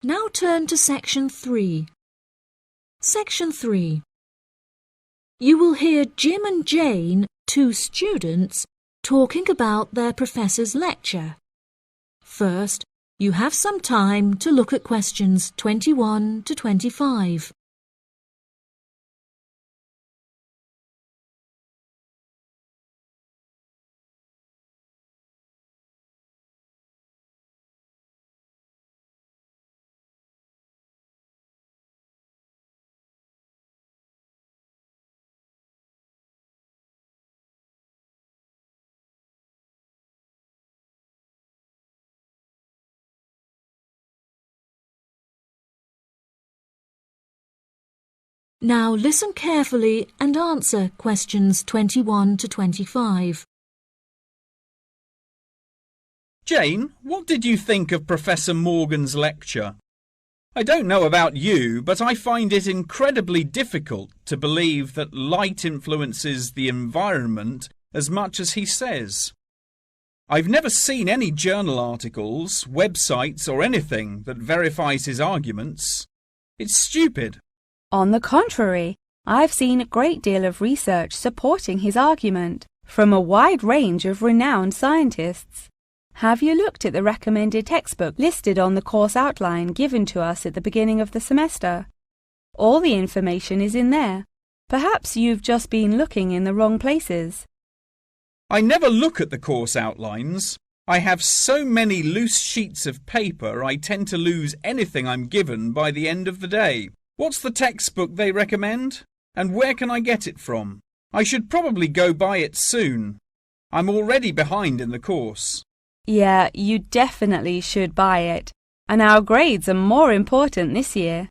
Now turn to Section 3. Section 3. You will hear Jim and Jane, two students, talking about their professor's lecture. First, you have some time to look at questions 21 to 25. Now listen carefully and answer questions 21 to 25. Jane, what did you think of Professor Morgan's lecture? I don't know about you, but I find it incredibly difficult to believe that light influences the environment as much as he says. I've never seen any journal articles, websites or anything that verifies his arguments. It's stupid. On the contrary, I've seen a great deal of research supporting his argument from a wide range of renowned scientists. Have you looked at the recommended textbook listed on the course outline given to us at the beginning of the semester? All the information is in there. Perhaps you've just been looking in the wrong places. I never look at the course outlines. I have so many loose sheets of paper I tend to lose anything I'm given by the end of the day. What's the textbook they recommend? And where can I get it from? I should probably go buy it soon. I'm already behind in the course. Yeah, you definitely should buy it. And our grades are more important this year.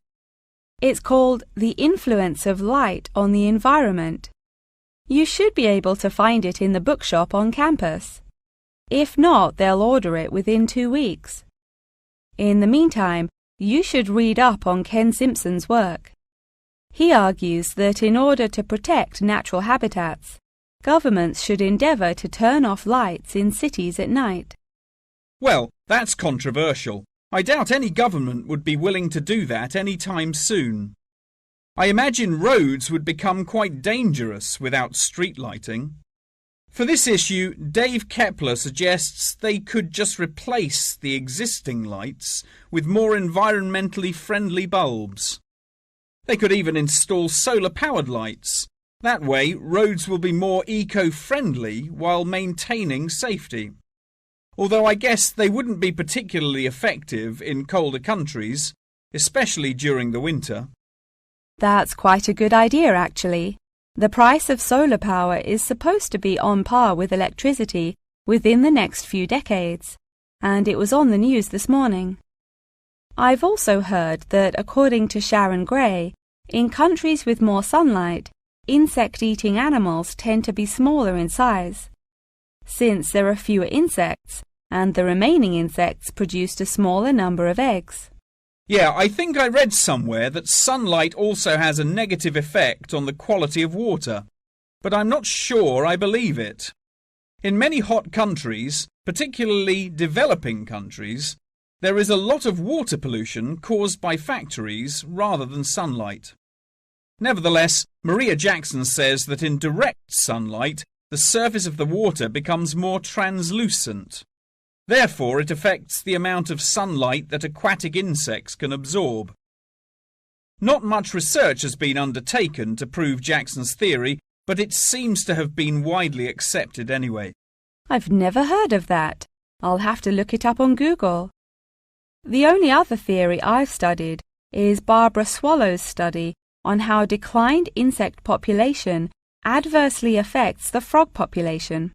It's called The Influence of Light on the Environment. You should be able to find it in the bookshop on campus. If not, they'll order it within 2 weeks. In the meantime, you should read up on Ken Simpson's work. He argues that in order to protect natural habitats, governments should endeavour to turn off lights in cities at night. Well, that's controversial. I doubt any government would be willing to do that any time soon. I imagine roads would become quite dangerous without street lighting. For this issue, Dave Kepler suggests they could just replace the existing lights with more environmentally friendly bulbs. They could even install solar-powered lights. That way, roads will be more eco-friendly while maintaining safety. Although I guess they wouldn't be particularly effective in colder countries, especially during the winter. That's quite a good idea, actually. The price of solar power is supposed to be on par with electricity within the next few decades, and it was on the news this morning. I've also heard that, according to Sharon Gray, in countries with more sunlight, insect-eating animals tend to be smaller in size. Since there are fewer insects, and the remaining insects produced a smaller number of eggs. Yeah, I think I read somewhere that sunlight also has a negative effect on the quality of water, but I'm not sure I believe it. In many hot countries, particularly developing countries, there is a lot of water pollution caused by factories rather than sunlight. Nevertheless, Maria Jackson says that in direct sunlight, the surface of the water becomes more translucent. Therefore, it affects the amount of sunlight that aquatic insects can absorb. Not much research has been undertaken to prove Jackson's theory, but it seems to have been widely accepted anyway. I've never heard of that. I'll have to look it up on Google. The only other theory I've studied is Barbara Swallow's study on how declined insect population adversely affects the frog population.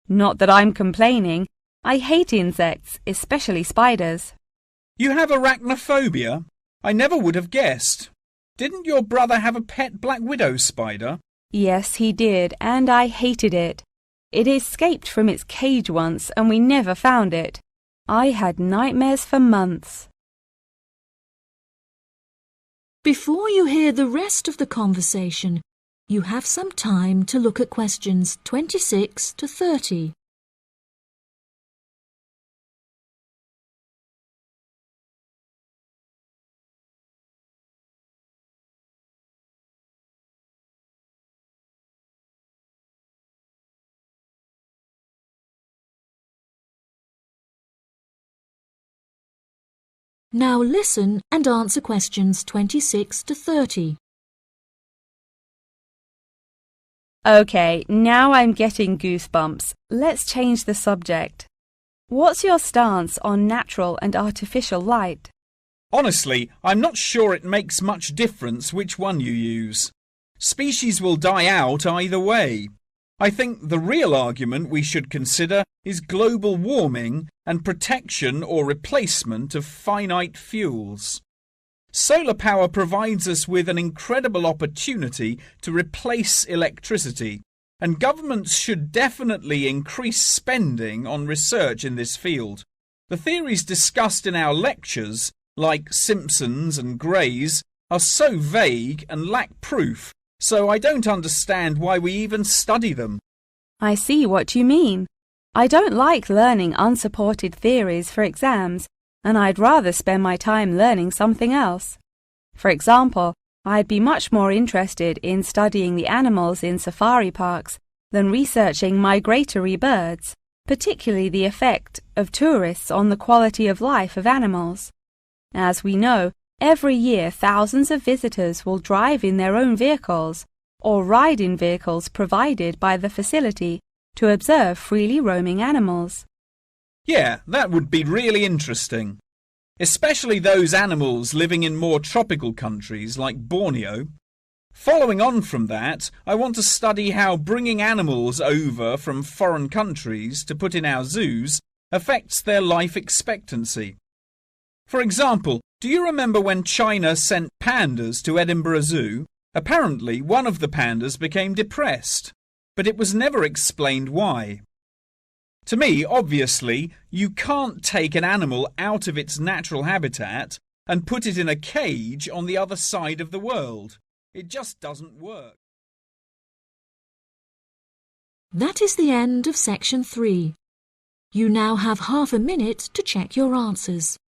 Not that I'm complaining. I hate insects, especially spiders. You have arachnophobia? I never would have guessed. Didn't your brother have a pet black widow spider? Yes, he did, and I hated it. It escaped from its cage once, and we never found it. I had nightmares for months. Before you hear the rest of the conversation, you have some time to look at questions 26 to 30. Now listen and answer questions 26 to 30. OK, now I'm getting goosebumps. Let's change the subject. What's your stance on natural and artificial light? Honestly, I'm not sure it makes much difference which one you use. Species will die out either way. I think the real argument we should consider is global warming and protection or replacement of finite fuels. Solar power provides us with an incredible opportunity to replace electricity, and governments should definitely increase spending on research in this field. The theories discussed in our lectures, like Simpson's and Gray's, are so vague and lack proof, so I don't understand why we even study them. I see what you mean. I don't like learning unsupported theories for exams, and I'd rather spend my time learning something else. For example, I'd be much more interested in studying the animals in safari parks than researching migratory birds, particularly the effect of tourists on the quality of life of animals. As we know, every year thousands of visitors will drive in their own vehicles or ride in vehicles provided by the facility to observe freely roaming animals. Yeah, that would be really interesting. Especially those animals living in more tropical countries like Borneo. Following on from that, I want to study how bringing animals over from foreign countries to put in our zoos affects their life expectancy. For example, do you remember when China sent pandas to Edinburgh Zoo? Apparently, one of the pandas became depressed, but it was never explained why. To me, obviously, you can't take an animal out of its natural habitat and put it in a cage on the other side of the world. It just doesn't work. That is the end of section 3. You now have half a minute to check your answers.